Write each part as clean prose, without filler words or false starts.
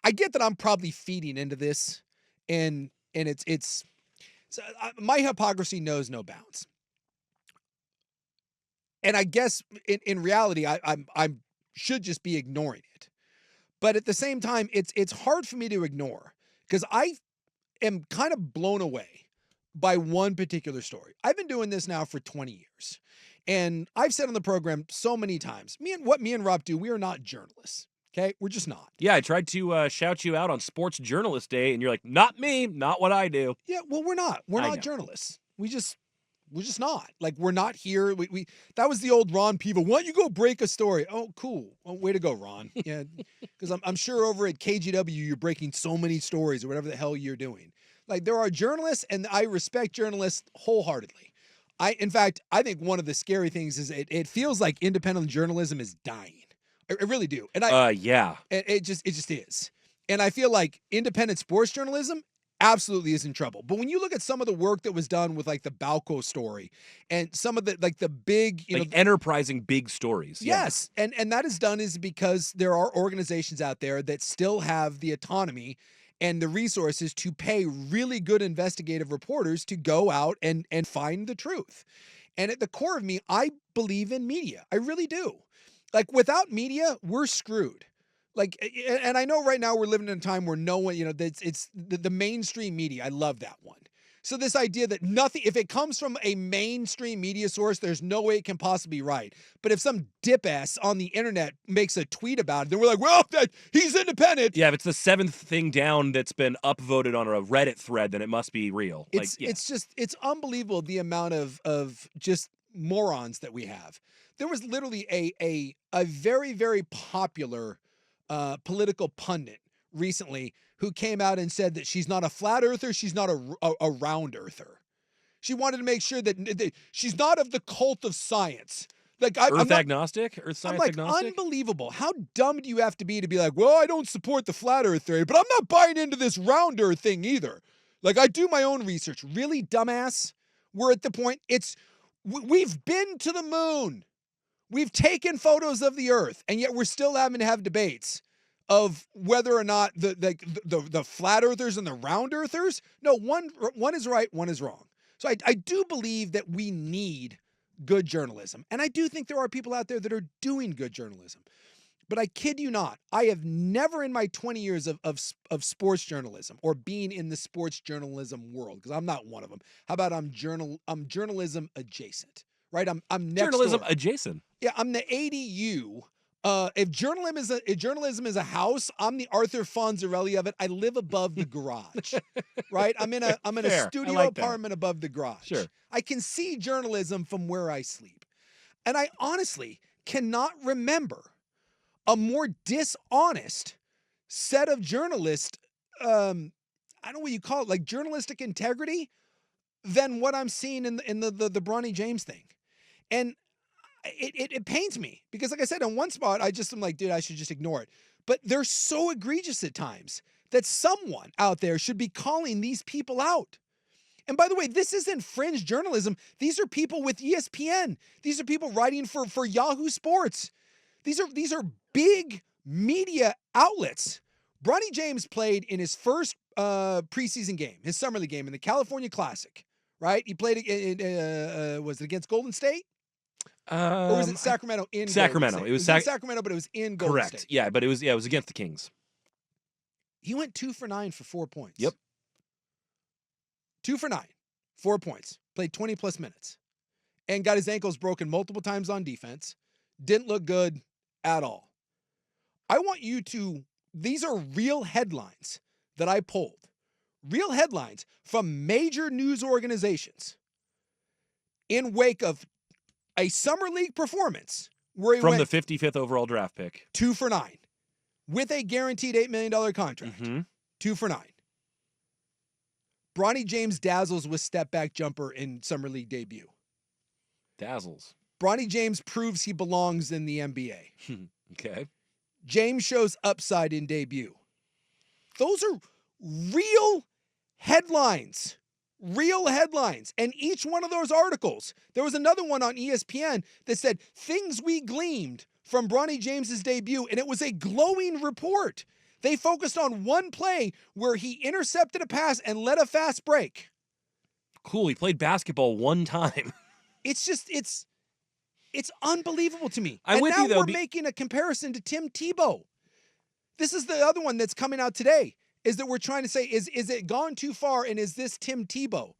I get that I'm probably feeding into this, and it's so my hypocrisy knows no bounds. And I guess in reality, I should just be ignoring it. But at the same time, it's hard for me to ignore because I am kind of blown away by one particular story. I've been doing this now for 20 years. And I've said on the program so many times, me and Rob do, we are not journalists. Okay? We're just not. Yeah, I tried to shout you out on Sports Journalist Day, and you're like, not me, not what I do. Yeah, well, we're not. We're not journalists. We're just not. Like, we're not here. We that was the old Ron Piva. Why don't you go break a story? Oh, cool. Well, way to go, Ron. Yeah, because I'm sure over at KGW you're breaking so many stories or whatever the hell you're doing. Like, there are journalists, and I respect journalists wholeheartely. In fact, I think one of the scary things is it feels like independent journalism is dying. I really do. And yeah. It just is. And I feel like independent sports journalism absolutely is in trouble. But when you look at some of the work that was done with like the Balco story and some of the like the big, enterprising big stories. Yes. Yeah. And that is done is because there are organizations out there that still have the autonomy and the resources to pay really good investigative reporters to go out and find the truth. And at the core of me, I believe in media. I really do. Like, without media, we're screwed. Like, and I know right now we're living in a time where no one, it's the mainstream media. I love that one. So this idea that nothing, if it comes from a mainstream media source, there's no way it can possibly be right. But if some dip ass on the internet makes a tweet about it, then we're like, well, he's independent. Yeah, if it's the 7th thing down that's been upvoted on a Reddit thread, then it must be real. It's unbelievable the amount of just morons that we have. There was literally a very, very popular political pundit recently who came out and said that she's not a flat earther, she's not a round earther. She wanted to make sure that she's not of the cult of science. Like Earth agnostic? Earth science agnostic? Unbelievable. How dumb do you have to be like, well, I don't support the flat earth theory, but I'm not buying into this round earth thing either. Like, I do my own research. Really, dumbass? We're at the point, we've been to the moon. We've taken photos of the earth, and yet we're still having to have debates of whether or not the flat earthers and the round earthers. No, one is right, one is wrong. So I do believe that we need good journalism. And I do think there are people out there that are doing good journalism. But I kid you not, I have never in my 20 years of sports journalism or being in the sports journalism world, because I'm not one of them. How about I'm journalism adjacent, right? I'm next journalism door. Adjacent. Yeah, I'm the ADU. If journalism is a house, I'm the Arthur Fonzarelli of it. I live above the garage, right? I'm in a studio apartment above the garage. Sure. I can see journalism from where I sleep. And I honestly cannot remember a more dishonest set of journalists, I don't know what you call it, like journalistic integrity, than what I'm seeing in the Bronny James thing. And it pains me because, like I said, on one spot, I just am like, dude, I should just ignore it. But they're so egregious at times that someone out there should be calling these people out. And by the way, this isn't fringe journalism. These are people with ESPN. These are people writing for Yahoo Sports. These are big media outlets. Bronny James played in his first preseason game, his summer league game in the California Classic, right? He played was it against Golden State? Or was it Sacramento in Sacramento? Golden State? It was in Sacramento, but it was in Golden Correct. State. Yeah, but it was against the Kings. He went 2 for 9 for 4 points. Yep. 2 for 9, 4 points. Played 20 plus minutes. And got his ankles broken multiple times on defense. Didn't look good at all. I want you to, these are real headlines that I pulled. Real headlines from major news organizations in wake of a summer league performance where he from went the 55th overall draft pick. 2 for 9 with a guaranteed $8 million contract. 2 for 9. Bronny James dazzles with step back jumper in summer league debut. Dazzles. Bronny James proves he belongs in the NBA. Okay. James shows upside in debut. Those are real headlines. Real headlines. And each one of those articles, there was another one on ESPN that said things we gleaned from Bronny James's debut, and it was a glowing report They focused on one play where he intercepted a pass and led a fast break. Cool. He played basketball one time. It's just, it's unbelievable to me. I'm and with now you, though. we're making a comparison to Tim Tebow. This is the other one that's coming out today, is that we're trying to say, is it gone too far, and is this Tim Tebow?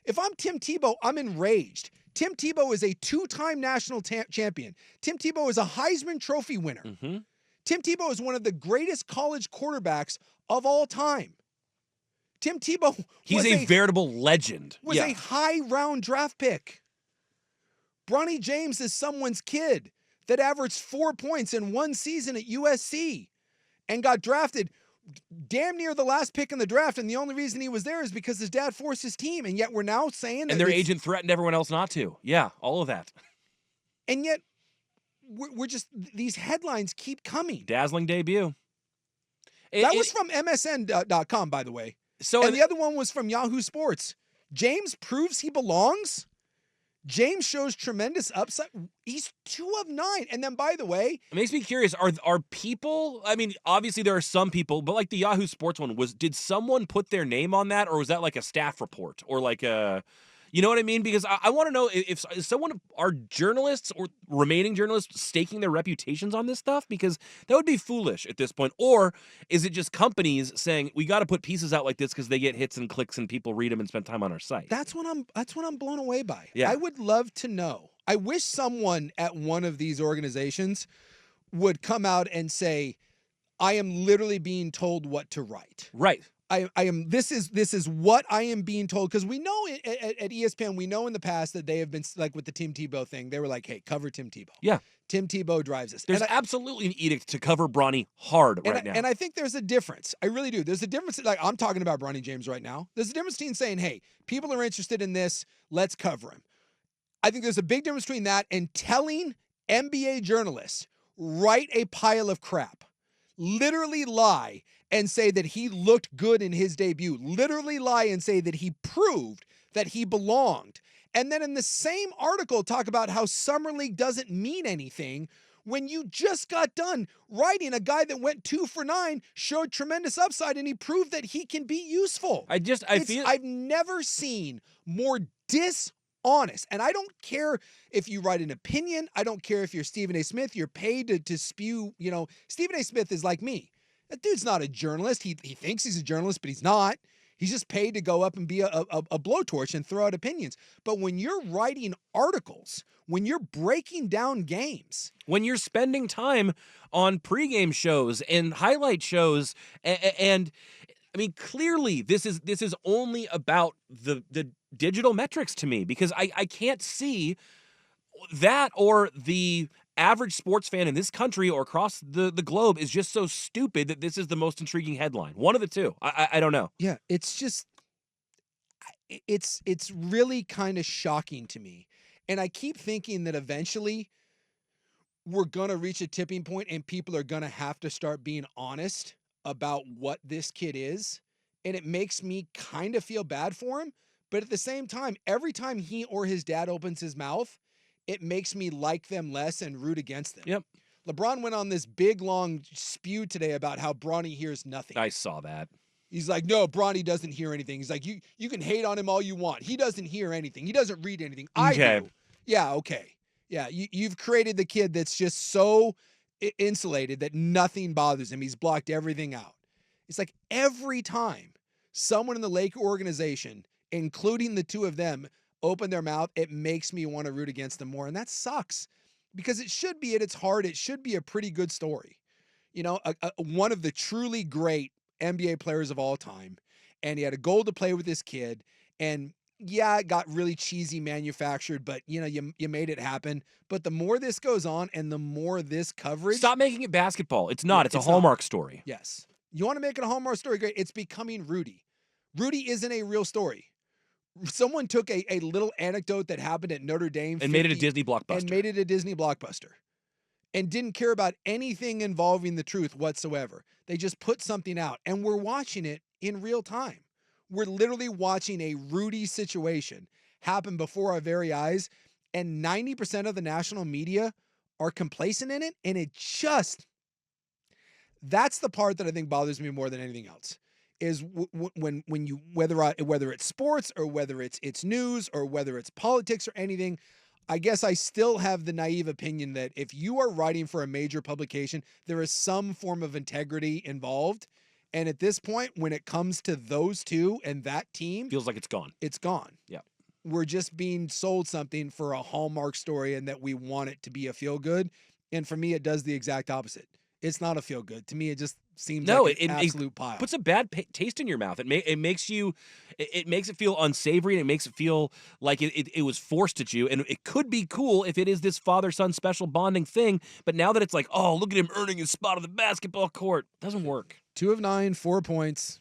If I'm Tim Tebow, I'm enraged. Tim Tebow is a 2-time national champion. Tim Tebow is a Heisman Trophy winner. Mm-hmm. Tim Tebow is one of the greatest college quarterbacks of all time. Tim Tebow He's a veritable legend. Was a high round draft pick. Bronny James is someone's kid that averaged 4 points in one season at USC and got drafted damn near the last pick in the draft, and the only reason he was there is because his dad forced his team, and yet we're now saying that and their agent threatened everyone else not to. Yeah, all of that. And yet we're just, these headlines keep coming. Dazzling debut. That was from MSN.com, by the way. And the other one was from Yahoo Sports. James proves he belongs. James shows tremendous upside. He's 2 of 9. And then, by the way, it makes me curious. Are people? I mean, obviously there are some people, but like the Yahoo Sports one did someone put their name on that, or was that like a staff report, or like a, you know what I mean? Because I want to know if someone, are journalists or remaining journalists staking their reputations on this stuff, because that would be foolish at this point. Or is it just companies saying we got to put pieces out like this because they get hits and clicks and people read them and spend time on our site? That's what I'm blown away by. Yeah. I would love to know. I wish someone at one of these organizations would come out and say, I am literally being told what to write. Right. I am. This is what I am being told, because we know at ESPN, we know in the past that they have been, like with the Tim Tebow thing, they were like, "Hey, cover Tim Tebow." Yeah, Tim Tebow drives us. There's absolutely an edict to cover Bronny hard right now, and I think there's a difference. I really do. There's a difference. Like, I'm talking about Bronny James right now. There's a difference between saying, "Hey, people are interested in this. Let's cover him." I think there's a big difference between that and telling NBA journalists, write a pile of crap, literally lie and say that he looked good in his debut, literally lie and say that he proved that he belonged, and then in the same article talk about how Summer League doesn't mean anything when you just got done writing a guy that went 2 for 9, showed tremendous upside, and he proved that he can be useful. I've never seen more dishonest, and I don't care if you write an opinion. I don't care if you're Stephen A. Smith. You're paid to spew, Stephen A. Smith is like me. That dude's not a journalist. He thinks he's a journalist, but he's not. He's just paid to go up and be a blowtorch and throw out opinions. But when you're writing articles, when you're breaking down games, when you're spending time on pregame shows and highlight shows, and I mean, clearly this is only about the digital metrics to me, because I can't see that, or the average sports fan in this country or across the globe is just so stupid that this is the most intriguing headline. One of the two. I don't know. Yeah, it's just, it's really kind of shocking to me. And I keep thinking that eventually we're going to reach a tipping point and people are going to have to start being honest about what this kid is. And it makes me kind of feel bad for him. But at the same time, every time he or his dad opens his mouth, it makes me like them less and root against them. Yep. LeBron went on this big, long spew today about how Bronny hears nothing. I saw that. He's like, no, Bronny doesn't hear anything. He's like, you can hate on him all you want. He doesn't hear anything. He doesn't read anything. I do. Yeah, okay. Yeah, you've created the kid that's just so insulated that nothing bothers him. He's blocked everything out. It's like every time someone in the Laker organization, including the two of them, open their mouth, it makes me want to root against them more. And that sucks, because it should be, at its heart, it should be a pretty good story. One of the truly great NBA players of all time. And he had a goal to play with this kid. And yeah, it got really cheesy manufactured, but you made it happen. But the more this goes on and the more this coverage. Stop making it basketball. It's not. It's a Hallmark story. Yes. You want to make it a Hallmark story? Great. It's becoming Rudy. Rudy isn't a real story. Someone took a little anecdote that happened at Notre Dame and made it a Disney blockbuster. And didn't care about anything involving the truth whatsoever. They just put something out, and we're watching it in real time. We're literally watching a Rudy situation happen before our very eyes, and 90% of the national media are complacent in it, and That's the part that I think bothers me more than anything else. Is when you whether it's sports or whether it's news or whether it's politics or anything, I guess I still have the naive opinion that if you are writing for a major publication, there is some form of integrity involved. And at this point, when it comes to those two and that team, Feels like it's gone. it's gone. Yeah. We're just being sold something for a Hallmark story and that we want it to be a feel good. And for me, it does the exact opposite. It's not a feel good. To me, it just seems like an absolute pile. Puts a bad taste in your mouth. It makes it feel unsavory, and it makes it feel like it was forced at you. And it could be cool if it is this father-son special bonding thing, but now that it's like, oh, look at him earning his spot on the basketball court, doesn't work. 2 of 9, 4 points,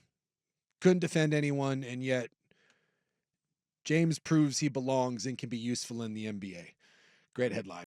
couldn't defend anyone, and yet James proves he belongs and can be useful in the NBA. Great headline.